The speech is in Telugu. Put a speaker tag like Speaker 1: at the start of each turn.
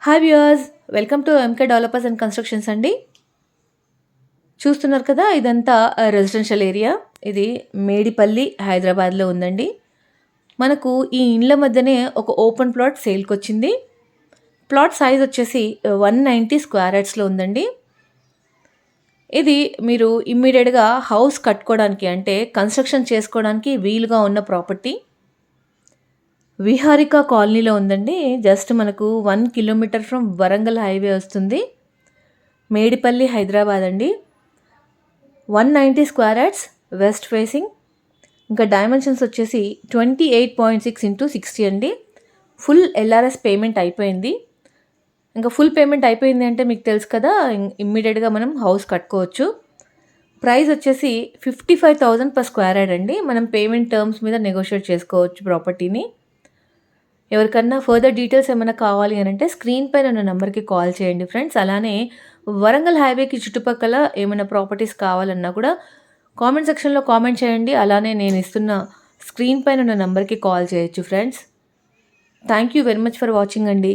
Speaker 1: Hi viewers, welcome to MK developers and constructions అండి. చూస్తున్నారు కదా, ఇదంతా రెసిడెన్షియల్ ఏరియా. ఇది మేడిపల్లి హైదరాబాద్లో ఉందండి. మనకు ఈ ఇండ్ల మధ్యనే ఒక ఓపెన్ ప్లాట్ సేల్కి వచ్చింది. ప్లాట్ సైజ్ వచ్చేసి 190 స్క్వేర్ యార్డ్స్లో ఉందండి. ఇది మీరు ఇమ్మీడియట్గా హౌస్ కట్టుకోవడానికి అంటే కన్స్ట్రక్షన్ చేసుకోవడానికి వీలుగా ఉన్న ప్రాపర్టీ. విహారిక కాలనీలో ఉందండి. జస్ట్ మనకు 1 కిలోమీటర్ ఫ్రమ్ వరంగల్ హైవే వస్తుంది. మేడిపల్లి హైదరాబాద్ అండి. 190 స్క్వేర్ యార్డ్స్, వెస్ట్ ఫేసింగ్. ఇంకా డైమెన్షన్స్ వచ్చేసి 28.6 ఇంటూ 60 అండి. ఫుల్ ఎల్ఆర్ఎస్ పేమెంట్ అయిపోయింది. ఇంకా ఫుల్ పేమెంట్ అయిపోయింది అంటే మీకు తెలుసు కదా, ఇమ్మీడియట్గా మనం హౌస్ కట్టుకోవచ్చు. ప్రైస్ వచ్చేసి 55,000 పర్ స్క్వేర్ యార్డ్ అండి. మనం పేమెంట్ టర్మ్స్ మీద నెగోషియేట్ చేసుకోవచ్చు ప్రాపర్టీని. ఎవరికన్నా ఫర్దర్ డీటెయిల్స్ ఏమైనా కావాలి అని అంటే స్క్రీన్ పైన ఉన్న నెంబర్కి కాల్ చేయండి ఫ్రెండ్స్. అలానే వరంగల్ హైవేకి చుట్టుపక్కల ఏమైనా ప్రాపర్టీస్ కావాలన్నా కూడా కామెంట్ సెక్షన్లో కామెంట్ చేయండి. అలానే నేను ఇస్తున్న స్క్రీన్ పైన ఉన్న నెంబర్కి కాల్ చేయొచ్చు friends. Thank you very much for watching అండి.